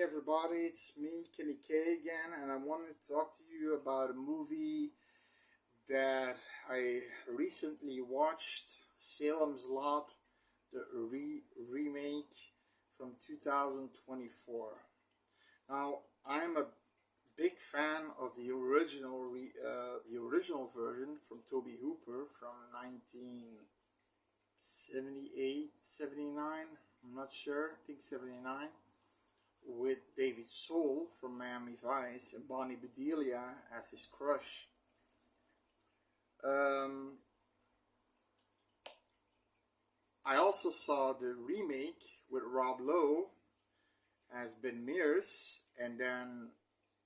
everybody, it's me, Kenny K again, and I wanted to talk to you about a movie that I recently watched, Salem's Lot, the remake from 2024. Now, I'm a big fan of the original version from Tobe Hooper from 1978, 79. I'm not sure. I think 79, with David Soul from Miami Vice and Bonnie Bedelia as his crush. I also saw the remake with Rob Lowe as Ben Mears, and then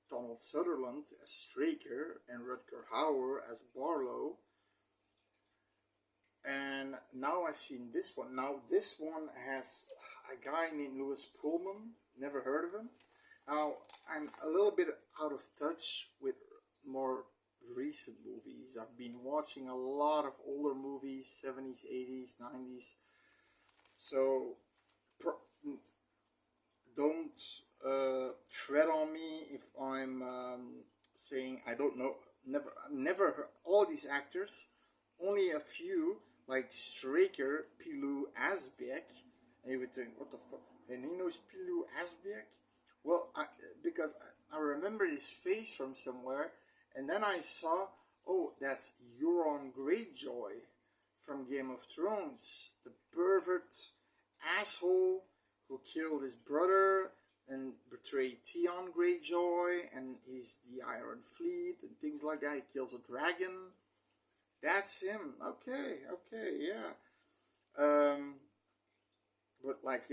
Donald Sutherland as Straker and Rutger Hauer as Barlow. And now I've seen this one. Now this one has a guy named Louis Pullman. Never heard of him. Now I'm a little bit out of touch with more recent movies. I've been watching a lot of older movies, 70s, 80s, 90s. So don't tread on me if I'm saying I don't know. Never heard all these actors. Only a few, like Straker, Pilou Asbæk, and you would think, what the fuck? And he knows Pilou Asbæk? Well, because I remember his face from somewhere, and then I saw, oh, that's Euron Greyjoy from Game of Thrones, the pervert asshole who killed his brother and betrayed Theon Greyjoy, and he's the Iron Fleet and things like that. He kills a dragon. That's him. Okay, yeah. But like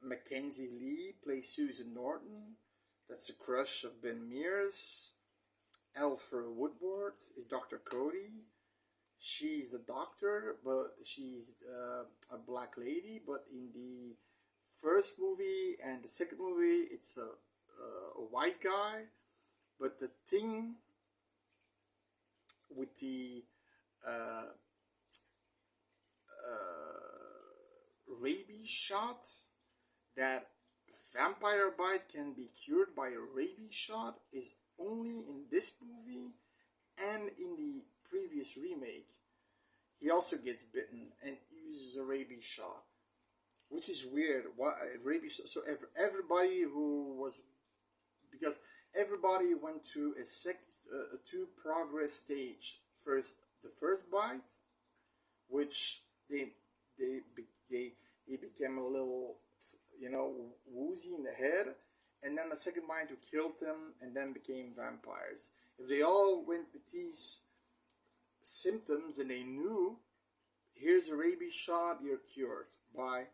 Mackenzie Lee plays Susan Norton. That's the crush of Ben Mears. Alfred Woodward is Dr. Cody. She's the doctor, but she's a black lady. But in the first movie and the second movie, it's a white guy. But the thing with the rabies shot, that vampire bite can be cured by a rabies shot, is only in this movie and in the previous remake. He also gets bitten and uses a rabies shot, which is weird. Why rabies? So everybody who was, because everybody went to a two progress stage. First, the first bite, which he became a little, woozy in the head, and then the second bite who killed him, and then became vampires. If they all went with these symptoms and they knew, here's a rabies shot, you're cured. By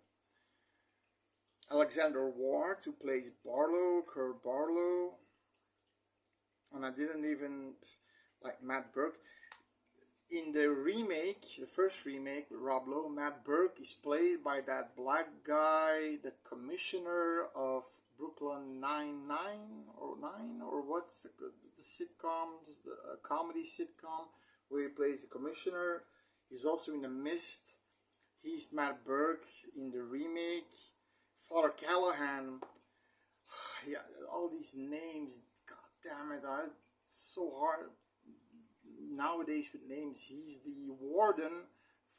Alexander Ward, who plays Barlow, Kurt Barlow, and I didn't even like Matt Burke. In the remake, the first remake with Rob Lowe, Matt Burke is played by that black guy, the commissioner of Brooklyn Nine-Nine, or what's the sitcom, the comedy sitcom, where he plays the commissioner. He's also in The Mist. He's Matt Burke in the remake. Father Callahan, yeah, all these names, god damn it, it's so hard nowadays with names. He's the warden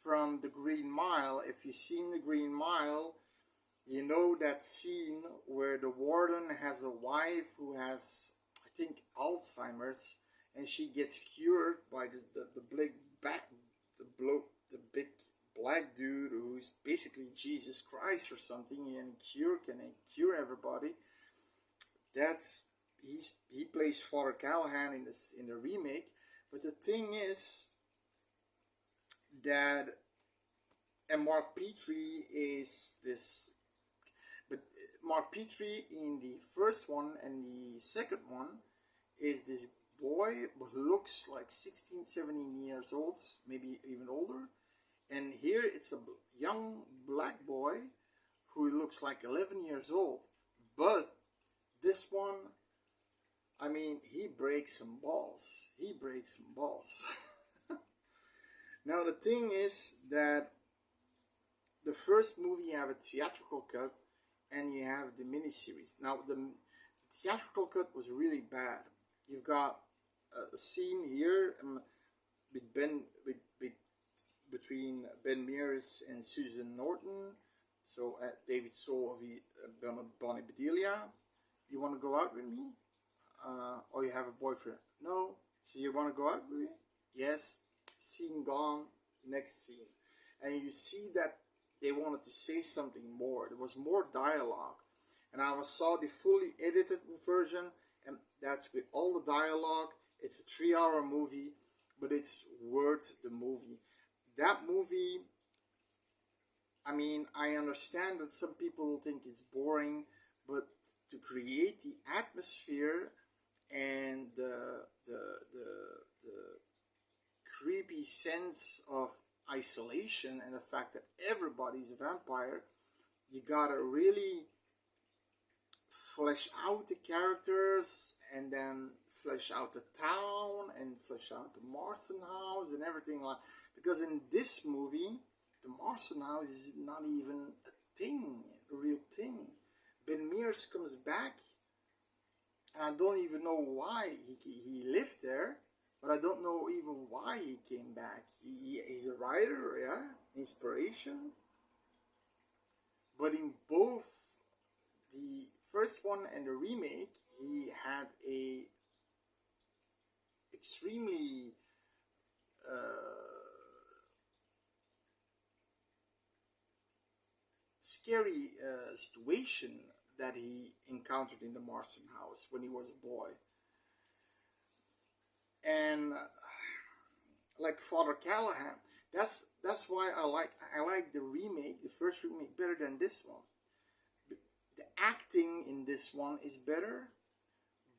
from The Green Mile. If you've seen The Green Mile, you know that scene where the warden has a wife who has, I think, Alzheimer's, and she gets cured by the big black dude who's basically Jesus Christ or something, and can cure everybody. He plays Father Callahan in the remake. But the thing is that, and Mark Petrie is this, but Mark Petrie in the first one and the second one is this boy who looks like 16, 17 years old, maybe even older. And here it's a young black boy who looks like 11 years old. But this one, I mean, he breaks some balls. Now the thing is that the first movie have a theatrical cut, and you have the miniseries. Now the theatrical cut was really bad. You've got a scene here with between Ben Mears and Susan Norton. So David Soul of Bonnie Bedelia. You want to go out with me? Or you have a boyfriend? No. So you want to go out with me? Yes. Scene gone. Next scene. And you see that they wanted to say something more. There was more dialogue. And I saw the fully edited version, and that's with all the dialogue. It's a 3-hour movie, but it's worth the movie. That movie, I mean, I understand that some people think it's boring, but to create the atmosphere and the creepy sense of isolation and the fact that everybody's a vampire, you gotta really flesh out the characters and then flesh out the town and flesh out the Marston house and everything like, because in this movie the Marston house is not even a thing, a real thing. Ben Mears comes back and I don't even know why he lived there, but I don't know even why he came back. He's a writer, yeah, inspiration. But in both the first one and the remake, he had a extremely scary situation that he encountered in the Marston house when he was a boy. And like Father Callahan, that's why I like the remake, the first remake, better than this one. The acting in this one is better,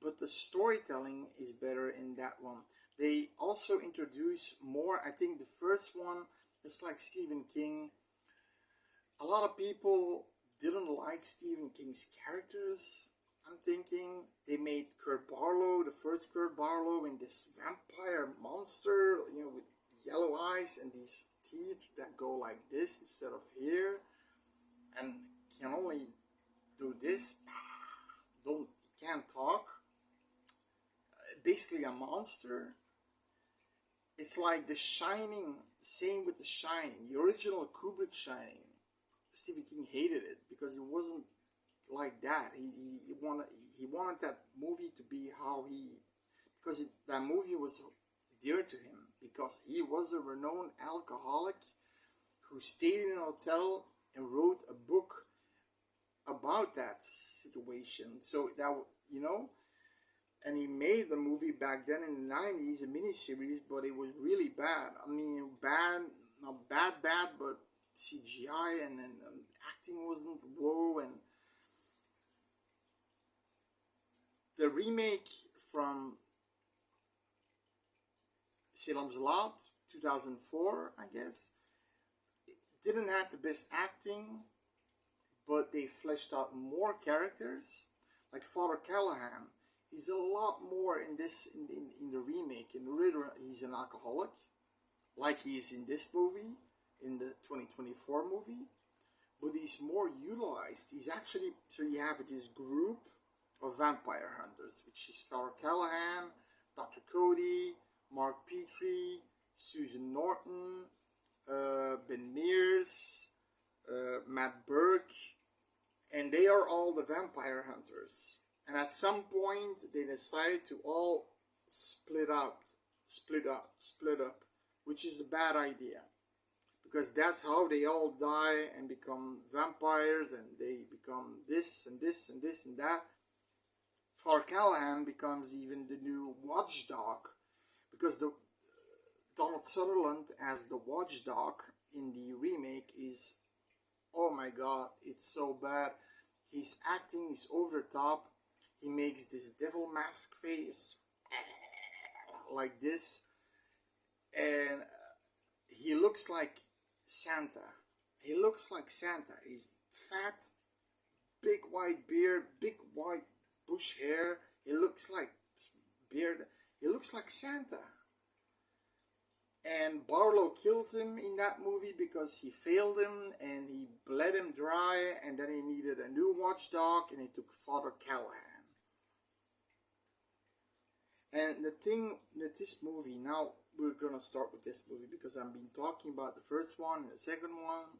but the storytelling is better in that one. They also introduce more. I think the first one is like Stephen King. A lot of people didn't like Stephen King's characters. I'm thinking they made Kurt Barlow, the first Kurt Barlow, in this vampire monster, you know, with yellow eyes and these teeth that go like this instead of here, and can only do this. Can't talk. Basically a monster. It's like The Shining. Same with The Shining. The original Kubrick Shining. Stephen King hated it because it wasn't like that. He wanted that movie to be how because that movie was dear to him because he was a renowned alcoholic who stayed in a hotel and wrote a book about that situation. So that, you know, and he made the movie back then in the 90s, a miniseries, but it was really bad. I mean, bad, not bad, but CGI and acting wasn't whoa. And the remake from Salem's Lot 2004, I guess, it didn't have the best acting, but they fleshed out more characters. Like Father Callahan, he's a lot more in this in the remake. In the original, he's an alcoholic, like he is in this movie, in the 2024 movie, but he's more utilized. He's actually, so you have this group of vampire hunters, which is Father Callahan, Dr. Cody, Mark Petrie, Susan Norton, Ben Mears, Matt Burke, and they are all the vampire hunters. And at some point, they decide to all split up, which is a bad idea. Because that's how they all die and become vampires, and they become this and this and this and that. Father Callahan becomes even the new watchdog, because the Donald Sutherland as the watchdog in the remake is, oh my god, it's so bad. His acting is over the top. He makes this devil mask face like this, and he looks like Santa. He looks like Santa. He's fat, big white beard, big white bush hair. He looks like beard. He looks like Santa. And Barlow kills him in that movie because he failed him and he bled him dry, and then he needed a new watchdog, and he took Father Callahan. And the thing that this movie, now we're gonna start with this movie because I've been talking about the first one, the second one,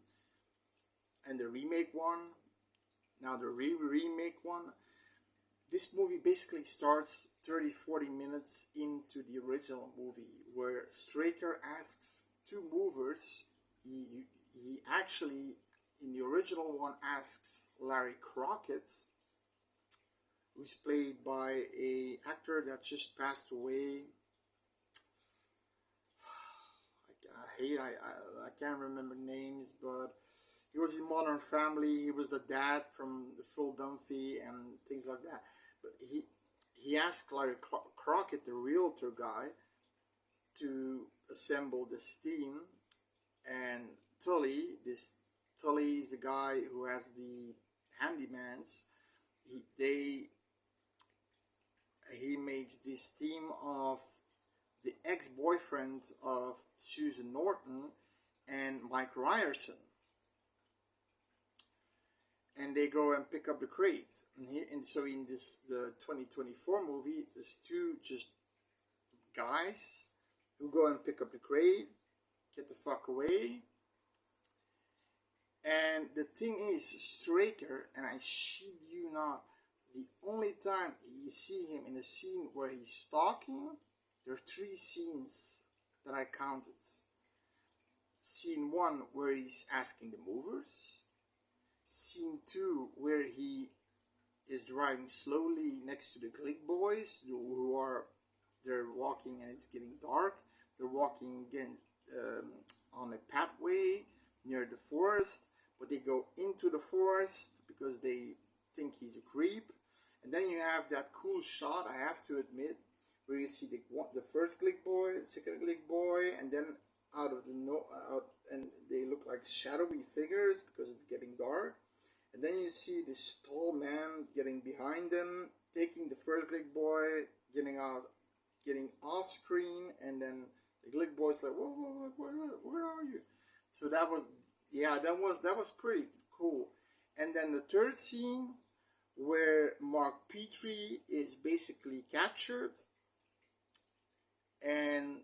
and the remake one. Now the remake one. This movie basically starts 30-40 minutes into the original movie, where Straker asks two movers. He actually, in the original one, asks Larry Crockett, who's played by a actor that just passed away. I can't remember names, but he was in Modern Family. He was the dad from the Full Dunphy and things like that. But he asked Larry Crockett, the realtor guy, to assemble this team, and Tully is the guy who has the handymans. He makes this team of the ex-boyfriend of Susan Norton and Mike Ryerson. And they go and pick up the crate. And so in the 2024 movie, there's two just guys who go and pick up the crate, get the fuck away. And the thing is, Straker, and I shit you not, the only time you see him in a scene where he's talking, there are 3 scenes that I counted. Scene 1 where he's asking the movers. Scene 2 where he is driving slowly next to the Glick boys they're walking and it's getting dark. They're walking again on a pathway near the forest, but they go into the forest because they think he's a creep. And then you have that cool shot, I have to admit, where you see the first Glick boy, the second Glick boy, and then and they look like shadowy figures because it's getting dark. And then you see this tall man getting behind them, taking the first Glick boy, getting off screen, and then the Glick boy's like, whoa, where are you? So that was pretty cool. And then the third scene where Mark Petrie is basically captured, and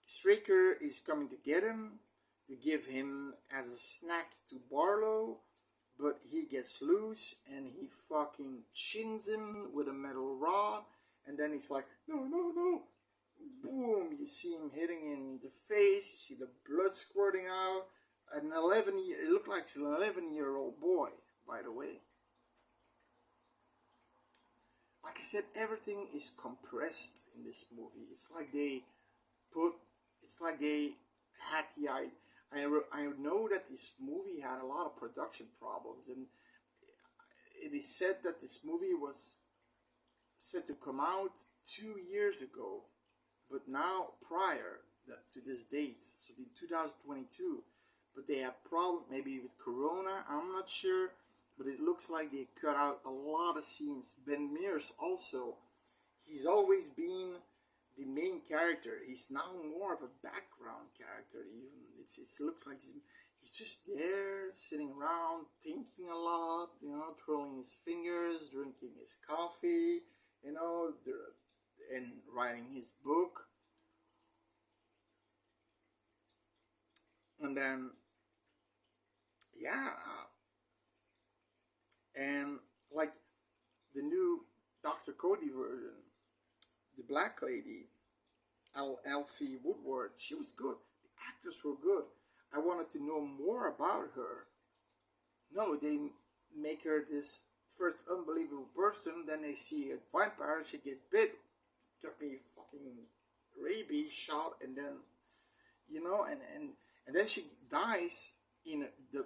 Straker is coming to get him, to give him as a snack to Barlow, but he gets loose and he fucking chins him with a metal rod, and then he's like, no, boom, you see him hitting in the face, you see the blood squirting out. It looked like an 11-year-old boy, by the way. Like I said, everything is compressed in this movie. It's like they had the idea. I know that this movie had a lot of production problems, and it is said that this movie was set to come out 2 years ago, but now prior to this date, so in 2022, but they have problem maybe with Corona, I'm not sure, but it looks like they cut out a lot of scenes. Ben Mears also, he's always been the main character. He's now more of a background character. Even it looks like he's just there, sitting around, thinking a lot, twirling his fingers, drinking his coffee, and writing his book. And then, and like the new Dr. Cody version, the black lady, Alfie Woodward, she was good. The actors were good. I wanted to know more about her. No, they make her this first unbelievable person, then they see a vampire, she gets bit, give me fucking rabies shot, and then and then she dies in the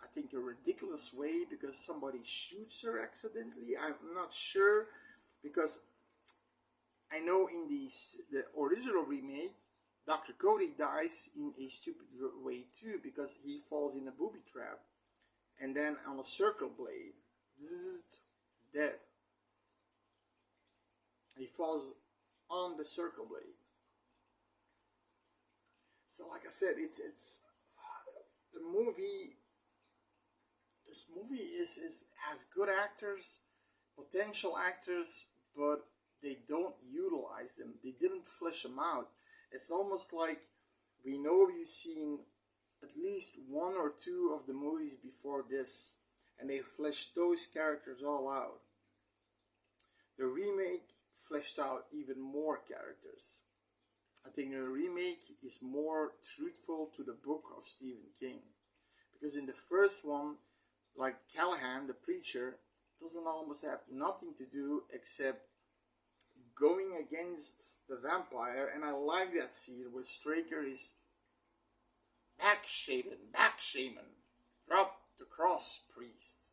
I think a ridiculous way because somebody shoots her accidentally. I'm not sure, because I know in the original remake, Dr. Cody dies in a stupid way too, because he falls in a booby trap, and then on a circle blade, zzz, dead. He falls on the circle blade. So like I said, it's the movie. This movie is has good actors, potential actors, but they don't utilize them. They didn't flesh them out. It's almost like we know you've seen at least one or two of the movies before this, and they fleshed those characters all out. The remake fleshed out even more characters. I think the remake is more truthful to the book of Stephen King. Because in the first one, like Callahan, the preacher, doesn't almost have nothing to do except going against the vampire. And I like that scene where Straker is back shaman. Drop the cross, priest.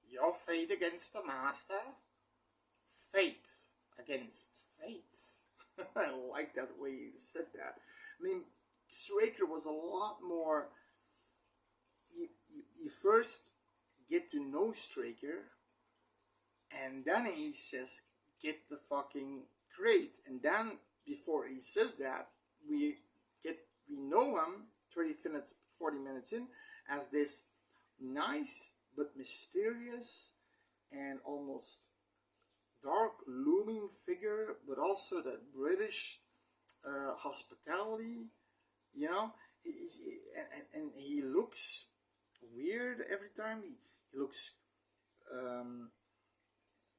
Your faith against the master, fate against fate. I like that way you said that. I mean, Straker was a lot more. You first get to know Straker, and then he says, "Get the fucking crate." And then before he says that, we know him 40 minutes in as this nice but mysterious and almost dark looming figure, but also that British hospitality, you know. And he looks weird every time. He looks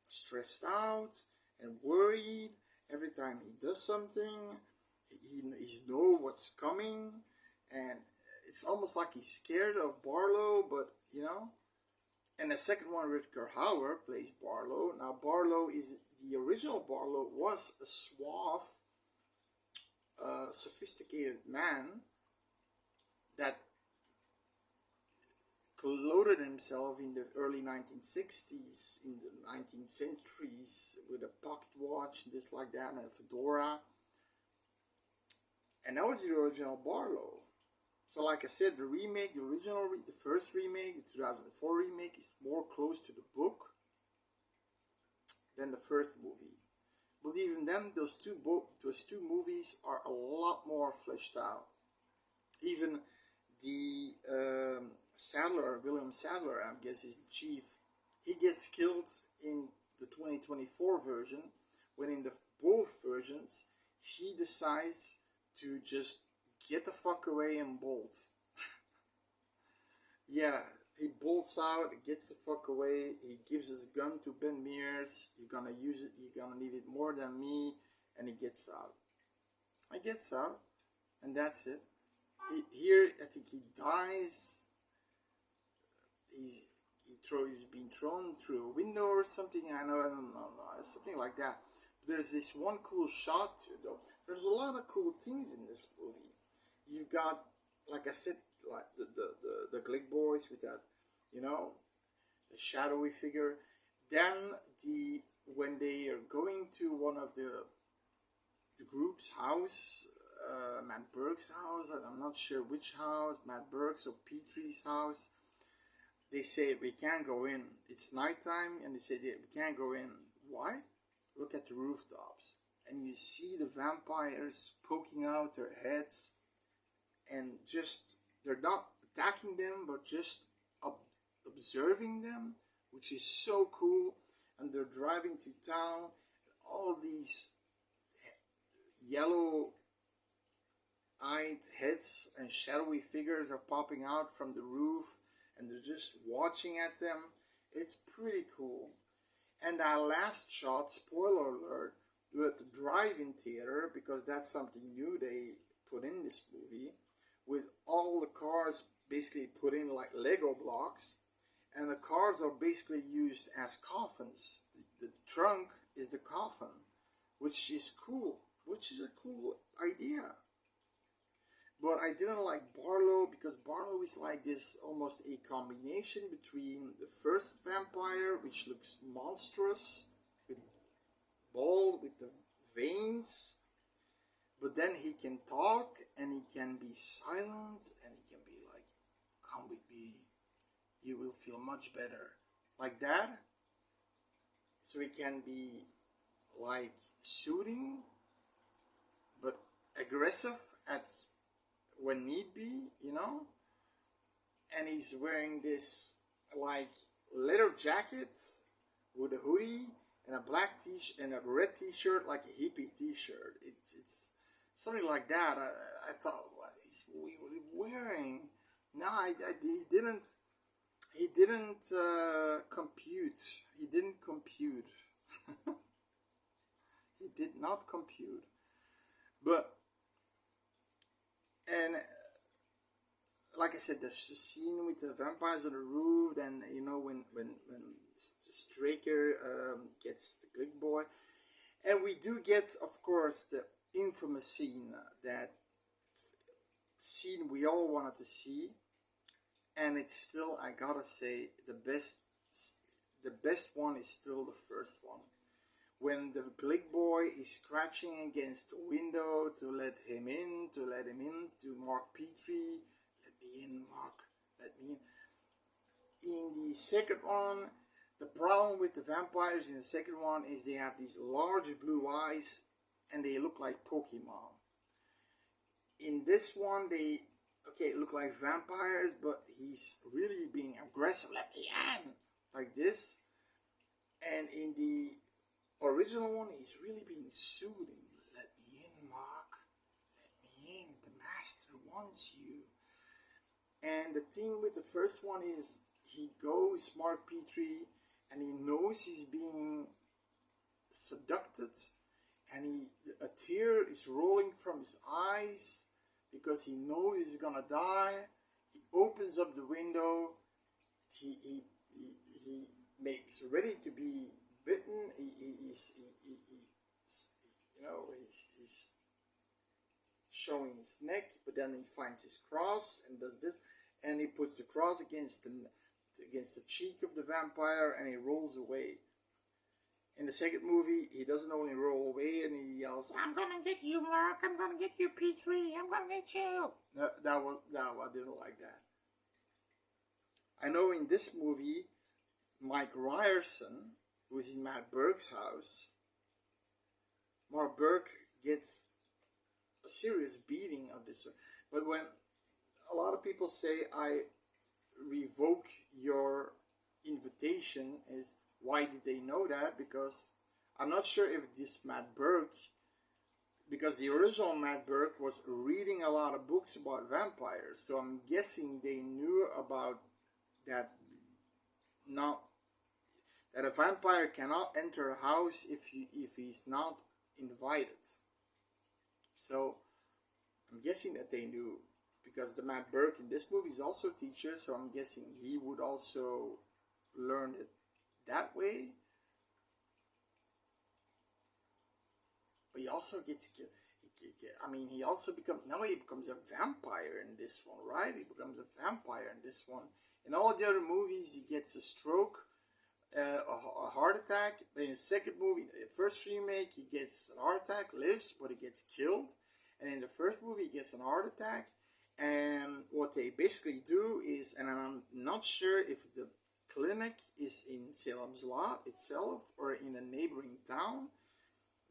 stressed out and worried every time he does something. He's know what's coming, and it's almost like he's scared of Barlow, but you know. And the second one, Rutger Hauer plays Barlow. Now Barlow is the original Barlow was a suave, sophisticated man that clothed himself in the early 1960s, in the 19th centuries, with a pocket watch, this like that, and a fedora. And that was the original Barlow. So like I said, the remake, the first remake, the 2004 remake is more close to the book than the first movie. But even then, those two movies are a lot more fleshed out. Even the William Sadler, I guess is the chief, he gets killed in the 2024 version, when in the both versions, he decides to just get the fuck away and bolt. Yeah, he bolts out, gets the fuck away, he gives his gun to Ben Mears, you're gonna use it, you're gonna need it more than me, and he gets out. He gets out, and that's it. Here, I think he dies. He's been thrown through a window or something. I don't know, something like that. But there's this one cool shot though. There's a lot of cool things in this movie. You've got, like I said, like the Glick boys with that, you know, the shadowy figure. Then when they are going to one of the group's house, Matt Burke's house, I'm not sure which house, Matt Burke's or Petrie's house, they say we can't go in. It's nighttime, and they say we can't go in. Why? Look at the rooftops, and you see the vampires poking out their heads, and just they're not attacking them, but just observing them, which is so cool. And they're driving to town, and all these yellow-eyed heads and shadowy figures are popping out from the roof, and they're just watching at them. It's pretty cool. And that last shot, spoiler alert, with the drive-in theater, because that's something new they put in this movie, with all the cars basically put in like Lego blocks, and the cars are basically used as coffins. The trunk is the coffin, which is cool, which is a cool idea. But I didn't like Barlow, because Barlow is like this, almost a combination between the first vampire, which looks monstrous, with bald, with the veins, but then he can talk, and he can be silent, and he can be like, come with me, you will feel much better. Like that. So he can be like soothing, but aggressive at when need be, you know. And he's wearing this like leather jacket with a hoodie and a black t-shirt and a red t-shirt, like a hippie t-shirt. It's something like that. I thought, what is he wearing? No, he didn't compute. He didn't compute. He did not compute. But and like I said, there's the scene with the vampires on the roof. Then you know when Straker gets the Glick boy, and we do get, of course, the infamous scene, that scene we all wanted to see, and it's still, I gotta say, the best. The best one is still the first one, when the Glick boy is scratching against the window to let him in, to Mark Petrie. Let me in, Mark. Let me in. In the second one, the problem with the vampires in the second one is they have these large blue eyes and they look like Pokemon. In this one, they look like vampires, but he's really being aggressive. Let me in, like this. And in the original one, he's really being soothing. Let me in, Mark. Let me in. The master wants you. And the thing with the first one is he goes, Mark Petrie, and he knows he's being seducted, and a tear is rolling from his eyes because he knows he's gonna die. He opens up the window. He makes ready to be bitten. He's showing his neck, but then he finds his cross and does this, and he puts the cross against the cheek of the vampire, and he rolls away. In the second movie, he doesn't only roll away, and he yells, "I'm gonna get you, Mark! I'm gonna get you, Petrie! I'm gonna get you!" No, I didn't like that. I know in this movie, Mike Ryerson, who is in Matt Burke's house, Mark Burke gets a serious beating of this. But when a lot of people say I revoke your invitation, is why did they know that? Because I'm not sure if this Matt Burke, because the original Matt Burke was reading a lot of books about vampires, so I'm guessing they knew about that. Not that a vampire cannot enter a house if he's not invited. So I'm guessing that they knew, because the Matt Burke in this movie is also a teacher, so I'm guessing he would also learn it that way. But he also gets killed. He also becomes a vampire in this one, right? He becomes a vampire in this one. In all the other movies, he gets a stroke, a heart attack. But in the second movie, the first remake, he gets a heart attack, lives, but he gets killed. And in the first movie, he gets a heart attack. And what they basically do is, and I'm not sure if the clinic is in Salem's Lot itself or in a neighboring town,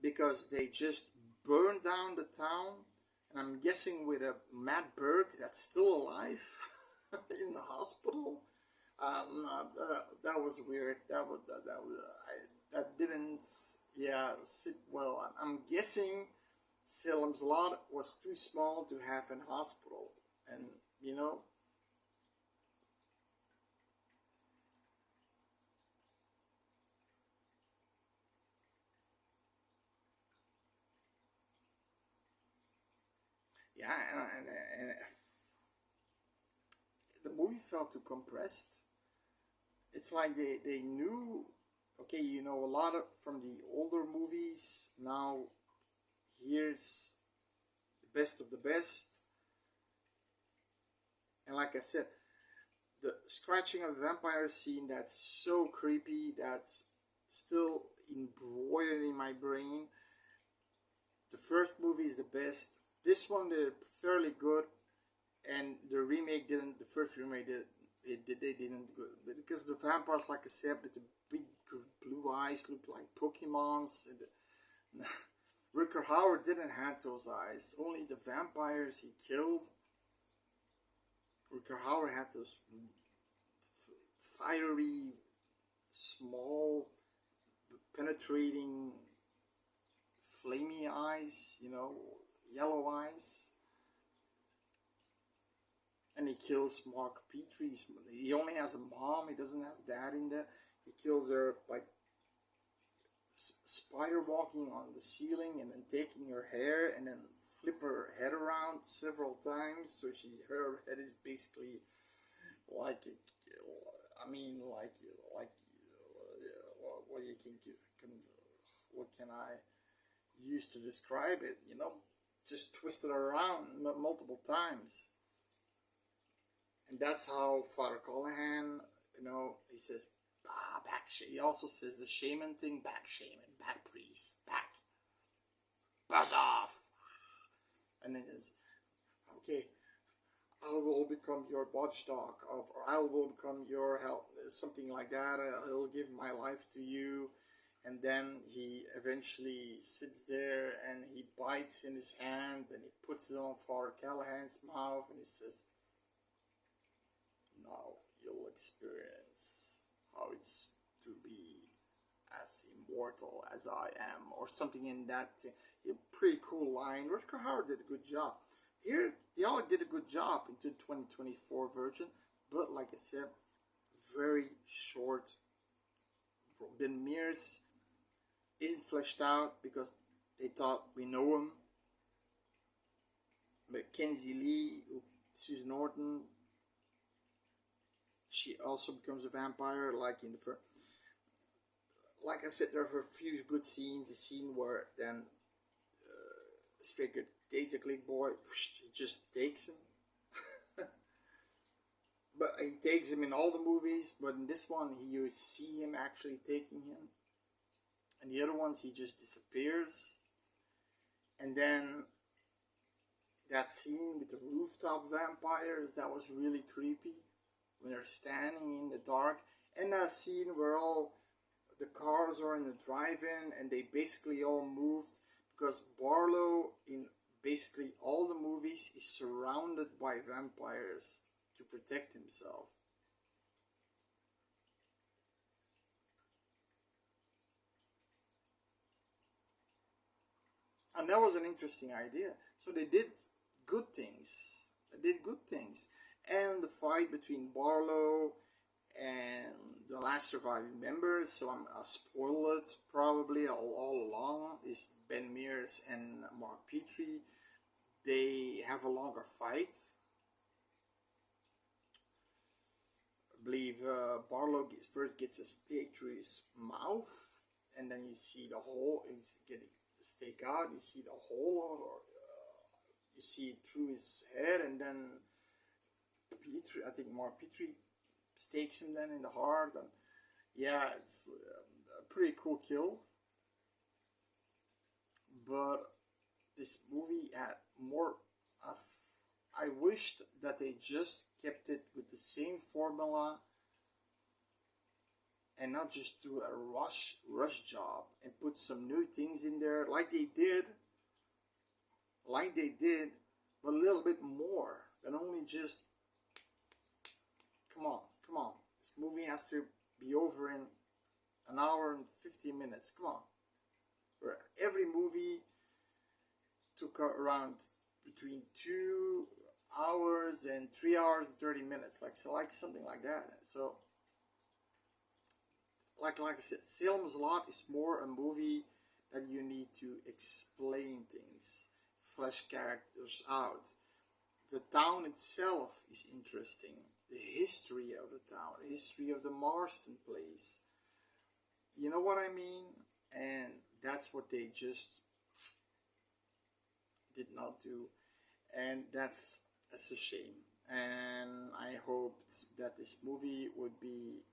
because they just burned down the town. And I'm guessing with a Matt Burke that's still alive in the hospital. That was weird. That didn't sit well. I'm guessing Salem's Lot was too small to have an hospital, and yeah, and the movie felt too compressed. It's like they knew, okay, a lot from the older movies. Now here's the best of the best. And like I said, the scratching of a vampire scene, that's so creepy, that's still embroidered in my brain. The first movie is the best. This one they're fairly good, and the remake didn't. The first remake they didn't good, because the vampires, like I said, with the big blue eyes, looked like Pokemons. And Rutger Hauer didn't have those eyes. Only the vampires he killed Rutger Hauer had those fiery, small, penetrating, flamey eyes, you know, yellow eyes. And he kills Mark Petrie. He only has a mom, he doesn't have dad in there. He kills her by spider walking on the ceiling and then taking her hair and then flip her head around several times so her head is basically like I mean like what you can what can I use to describe it, you know, just twisted around multiple times. And that's how Father Callahan, you know, he says, back. He also says the shaman thing, back shaman, back priest, back, buzz off. And then it's, okay, I will become your watchdog, or I will become your help, something like that. I will give my life to you. And then he eventually sits there and he bites in his hand and he puts it on Father Callahan's mouth and he says, now you'll experience how it's to be as immortal as I am, or something in that pretty cool line. Rutger Hauer did a good job. Here, they all did a good job into the 2024 version, but like I said, very short. Ben Mears isn't fleshed out because they thought we know him. But Kenzie Lee, Susan Norton, she also becomes a vampire, like in the first. Like I said, there are a few good scenes. The scene where then straight good data click boy, he just takes him. But he takes him in all the movies, but in this one, you see him actually taking him. And the other ones, he just disappears. And then that scene with the rooftop vampires, that was really creepy. When they're standing in the dark. And that scene where all the cars are in the drive-in and they basically all moved. Because Barlow, in basically all the movies, is surrounded by vampires to protect himself. And that was an interesting idea. So they did good things. They did good things. And the fight between Barlow and the last surviving member, so I'll spoil it probably all along, is Ben Mears and Mark Petrie. They have a longer fight. I believe Barlow first gets a stake through his mouth, and then you see the hole. He's getting the stake out. You see the hole, or you see it through his head, and then Petrie, I think Mark Petrie stakes him then in the heart. And yeah, it's a pretty cool kill. But this movie had more. I wished that they just kept it with the same formula and not just do a rush job and put some new things in there like they did, but a little bit more than only just. Come on. This movie has to be over in an hour and 50 minutes. Come on. Where every movie took around between 2 hours and 3 hours and 30 minutes. Like something like that. So, like I said, Salem's Lot is more a movie that you need to explain things, flesh characters out. The town itself is interesting. The history of the town, the history of the Marston place. You know what I mean? And that's what they just did not do. And that's a shame. And I hoped that this movie would be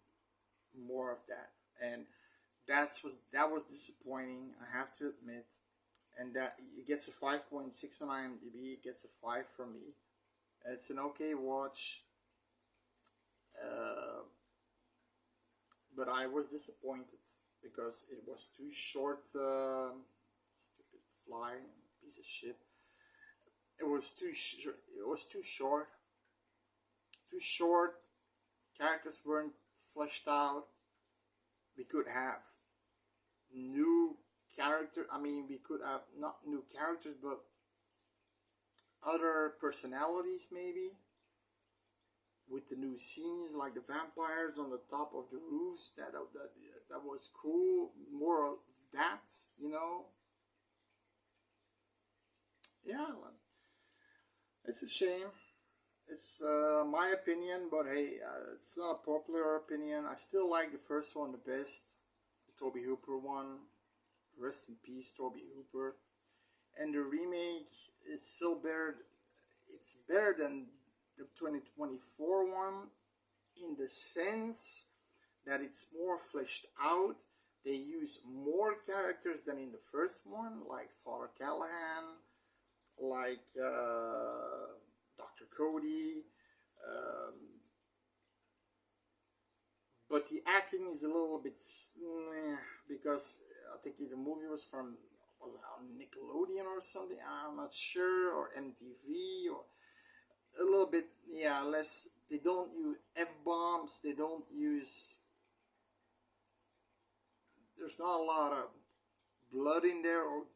more of that. And that was disappointing, I have to admit. And that it gets a 5.6 on IMDb, it gets a 5 from me. It's an okay watch. But I was disappointed because it was too short. Stupid fly, piece of shit. It was too short. too short. Characters weren't fleshed out. We could have new character. I mean, we could have not new characters, but other personalities maybe. With the new scenes, like the vampires on the top of the roofs, that was cool. More of that, you know. Yeah, it's a shame. It's my opinion, but hey, it's not a popular opinion. I still like the first one the best, the Tobe Hooper one. Rest in peace, Tobe Hooper. And the remake is still better. It's better than the 2024 one in the sense that it's more fleshed out. They use more characters than in the first one, like Father Callahan, like Dr. Cody. Um, but the acting is a little bit because I think the movie was it on Nickelodeon or something. I'm not sure, or MTV, or a little bit, yeah, less. They don't use f-bombs. They don't use. There's not a lot of blood in there, or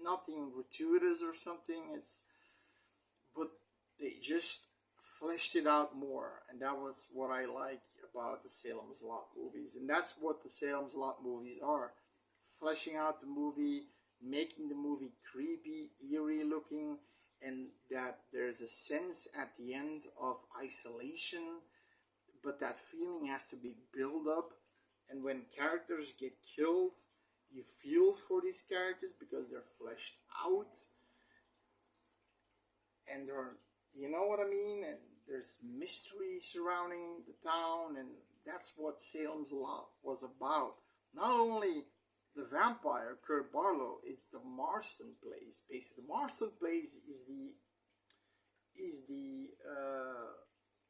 nothing gratuitous or something. It's but they just fleshed it out more, and that was what I like about the Salem's Lot movies, and that's what the Salem's Lot movies are: fleshing out the movie, making the movie creepy, eerie looking, and that there's a sense at the end of isolation, but that feeling has to be built up. And when characters get killed, you feel for these characters because they're fleshed out, and they're, you know what I mean, and there's mystery surrounding the town, and that's what Salem's Lot was about. Not only the vampire Kurt Barlow, it's the Marston Place. Basically, the Marston Place is the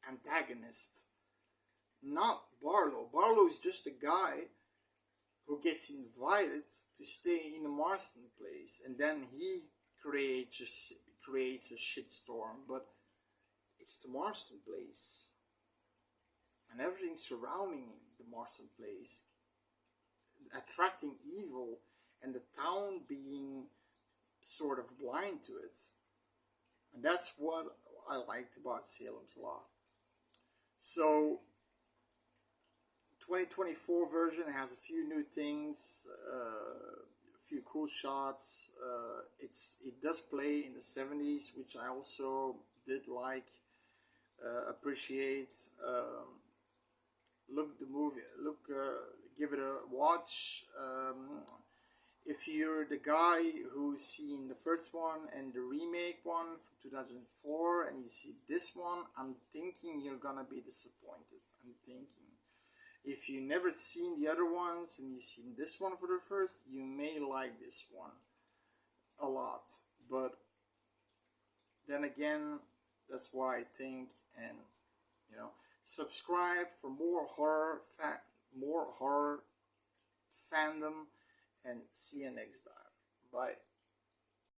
antagonist, not Barlow. Barlow is just a guy who gets invited to stay in the Marston Place, and then he creates a shitstorm. But it's the Marston Place, and everything surrounding the Marston Place, attracting evil, and the town being sort of blind to it. And that's what I liked about Salem's Lot. So 2024 version has a few new things, a few cool shots. It does play in the 70s, which I also did like, appreciate. Look the movie, give it a watch. If you're the guy who's seen the first one and the remake one from 2004, and you see this one, I'm thinking you're gonna be disappointed. I'm thinking. If you never seen the other ones and you've seen this one for the first, you may like this one a lot. But then again, that's what I think, and you know, subscribe for more horror fandom, and see you next time. Bye.